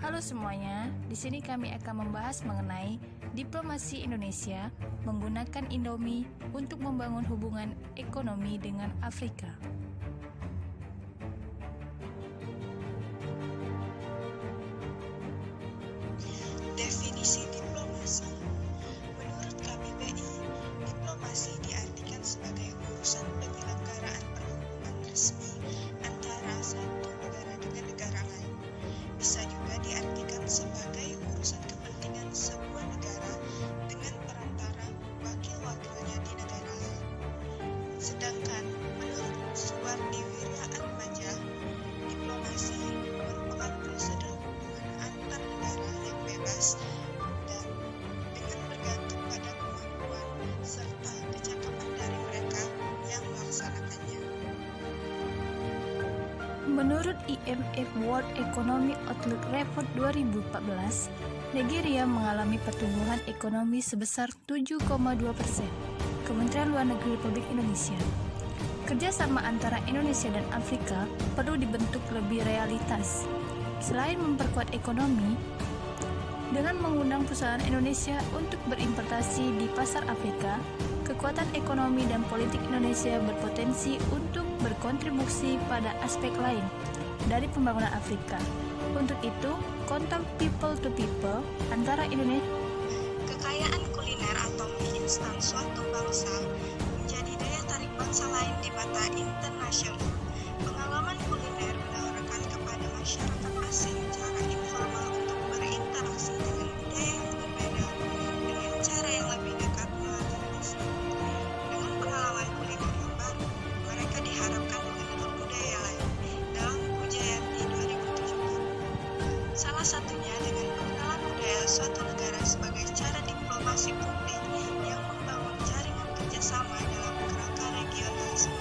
Halo semuanya, di sini kami akan membahas mengenai diplomasi Indonesia menggunakan Indomie untuk membangun hubungan ekonomi dengan Afrika. Definisi diplomasi. Menurut KBBI, diplomasi diartikan sebagai urusan penyelenggaraan perhubungan resmi antara satu negara dengan negara lain. Bisa juga diartikan sebagai urusan kepentingan sebuah negara dengan perantara wakil-wakilnya di negara lain. Sedangkan menurut Suwardi Wiryaatmaja, diplomasi merupakan prosedur hubungan antar negara yang bebas dan dengan bergantung pada kemampuan serta kecakapan dari mereka yang melaksanakannya. Menurut IMF World Economic Outlook Report 2014, Nigeria mengalami pertumbuhan ekonomi sebesar 7,2%. Kementerian Luar Negeri Republik Indonesia. Kerjasama antara Indonesia dan Afrika perlu dibentuk lebih realitas. Selain memperkuat ekonomi, dengan mengundang perusahaan Indonesia untuk berinvestasi di pasar Afrika, kekuatan ekonomi dan politik Indonesia berpotensi untuk berkontribusi pada aspek lain dari pembangunan Afrika. Untuk itu, kontak people to people antara Indonesia. Kekayaan kuliner atau mie instan suatu bangsa menjadi daya tarik bangsa lain di mata internasional. Pengalaman kuliner menawarkan kepada masyarakat asing cara informal untuk berinteraksi dengan budaya yang berbeda dengan cara yang lebih dekat melalui lisan. Dengan pengalaman kuliner yang baru, mereka diharapkan mengenal budaya lain dalam Pujayanti 2017. Salah satunya dengan pengenalan budaya suatu negara sebagai cara diplomasi publik yang membangun jaringan kerjasama dalam kerangka regionalisme.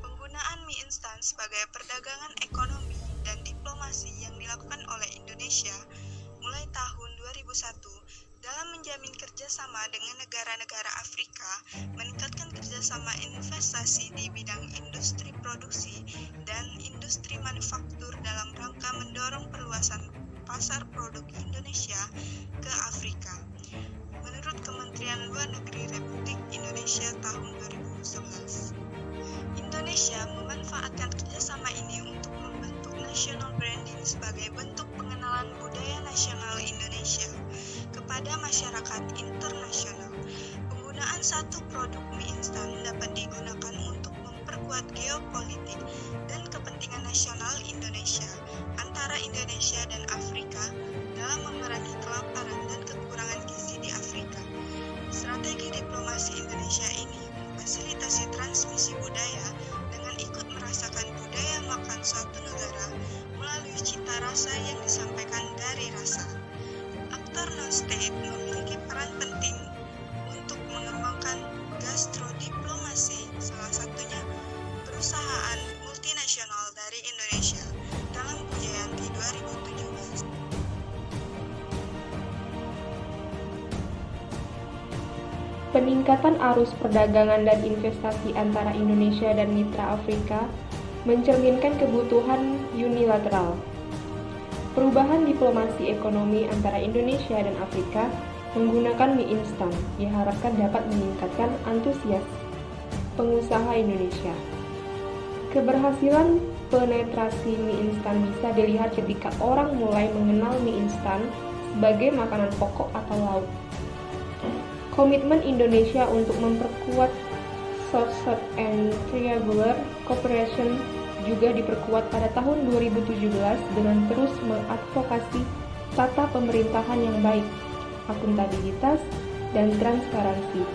Penggunaan mie instan sebagai perdagangan ekonomi dan diplomasi yang dilakukan oleh Indonesia mulai tahun 2001 dalam menjamin kerjasama dengan negara-negara Afrika, meningkatkan kerjasama investasi di bidang industri produksi dan industri manufaktur dalam rangka mendorong perluasan pasar produk Indonesia ke Afrika. Menurut Kementerian Luar Negeri Republik Indonesia tahun 2011, Indonesia memanfaatkan kerjasama ini untuk membentuk national branding sebagai bentuk pengenalan budaya nasional Indonesia kepada masyarakat internasional. Penggunaan satu produk mie instan dapat digunakan untuk memperkuat geopolitik dan kepentingan nasional Indonesia antara Indonesia dan Afrika dalam memerangi kelaparan dan kekurangan gizi di Afrika. Strategi diplomasi Indonesia ini memfasilitasi transmisi budaya dengan ikut merasakan budaya makan suatu negara melalui cita rasa yang disampaikan dari rasa. Aktor non-state memiliki peran penting untuk mengembangkan gastrodiplomasi, salah satunya perusahaan multinasional dari Indonesia dalam Pujayanti 2017. Peningkatan arus perdagangan dan investasi antara Indonesia dan mitra Afrika mencerminkan kebutuhan unilateral. Perubahan diplomasi ekonomi antara Indonesia dan Afrika menggunakan mie instan diharapkan dapat meningkatkan antusias pengusaha Indonesia. Keberhasilan penetrasi mie instan bisa dilihat ketika orang mulai mengenal mie instan sebagai makanan pokok atau lauk. Komitmen Indonesia untuk memperkuat South-South and Triangular Cooperation juga diperkuat pada tahun 2017 dengan terus mengadvokasi tata pemerintahan yang baik, akuntabilitas, dan transparansi.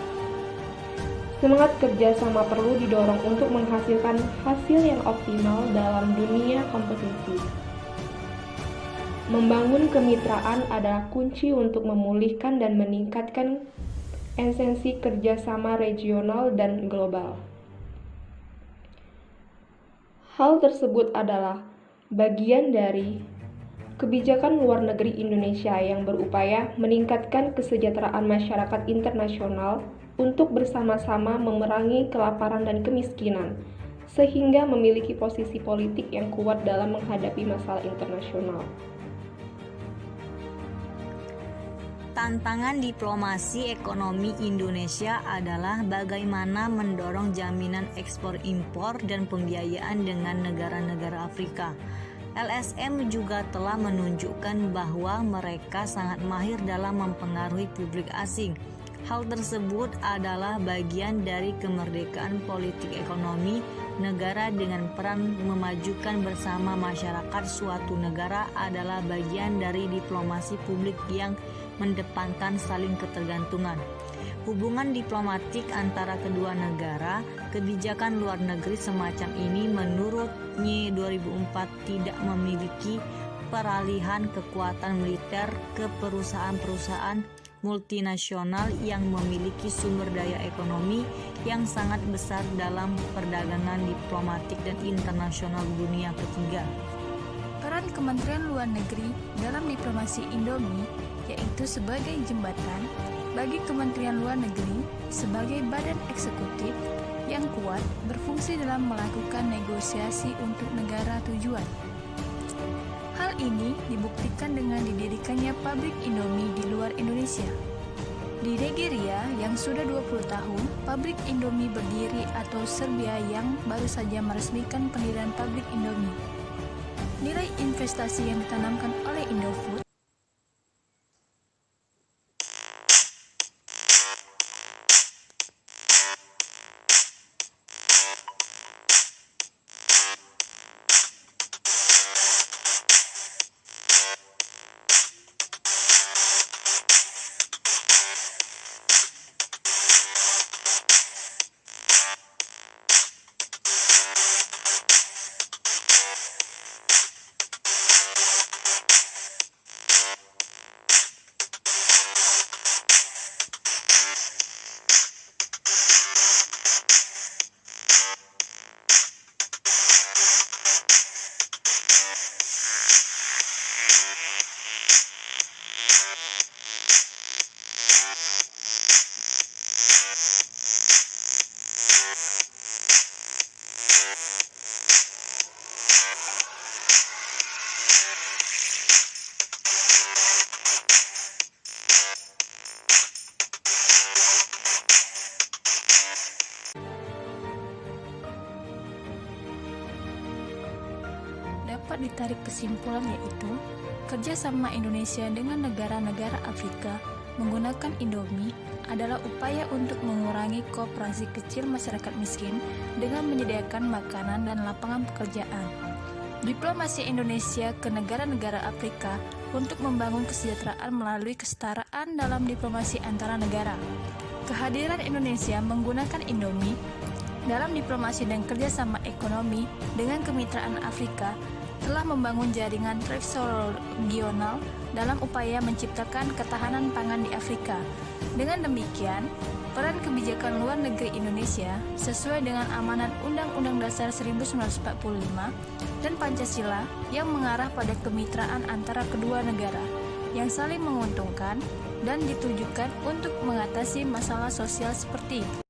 Semangat kerjasama perlu didorong untuk menghasilkan hasil yang optimal dalam dunia kompetisi. Membangun kemitraan adalah kunci untuk memulihkan dan meningkatkan esensi kerjasama regional dan global. Hal tersebut adalah bagian dari kebijakan luar negeri Indonesia yang berupaya meningkatkan kesejahteraan masyarakat internasional untuk bersama-sama memerangi kelaparan dan kemiskinan, sehingga memiliki posisi politik yang kuat dalam menghadapi masalah internasional. Tantangan diplomasi ekonomi Indonesia adalah bagaimana mendorong jaminan ekspor impor dan pembiayaan dengan negara-negara Afrika. LSM juga telah menunjukkan bahwa mereka sangat mahir dalam mempengaruhi publik asing. Hal tersebut adalah bagian dari kemerdekaan politik ekonomi negara dengan peran memajukan bersama masyarakat suatu negara adalah bagian dari diplomasi publik yang mendepankan saling ketergantungan. Hubungan diplomatik antara kedua negara, kebijakan luar negeri semacam ini menurut Nye 2004 tidak memiliki peralihan kekuatan militer ke perusahaan-perusahaan multinasional yang memiliki sumber daya ekonomi yang sangat besar dalam perdagangan diplomatik dan internasional dunia ketiga. Peran Kementerian Luar Negeri dalam diplomasi Indomie yaitu sebagai jembatan bagi Kementerian Luar Negeri sebagai badan eksekutif yang kuat berfungsi dalam melakukan negosiasi untuk negara tujuan. Hal ini dibuktikan dengan didirikannya pabrik Indomie di luar Indonesia. Di Nigeria yang sudah 20 tahun, pabrik Indomie berdiri atau Serbia yang baru saja meresmikan pendirian pabrik Indomie. Nilai investasi yang ditanamkan oleh Indofood dapat ditarik kesimpulan yaitu kerjasama Indonesia dengan negara-negara Afrika menggunakan Indomie adalah upaya untuk mengurangi koperasi kecil masyarakat miskin dengan menyediakan makanan dan lapangan pekerjaan. Diplomasi Indonesia ke negara-negara Afrika untuk membangun kesejahteraan melalui kesetaraan dalam diplomasi antara negara. Kehadiran Indonesia menggunakan Indomie dalam diplomasi dan kerjasama ekonomi dengan kemitraan Afrika telah membangun jaringan transregional dalam upaya menciptakan ketahanan pangan di Afrika. Dengan demikian, peran kebijakan luar negeri Indonesia sesuai dengan amanat Undang-Undang Dasar 1945 dan Pancasila yang mengarah pada kemitraan antara kedua negara yang saling menguntungkan dan ditujukan untuk mengatasi masalah sosial seperti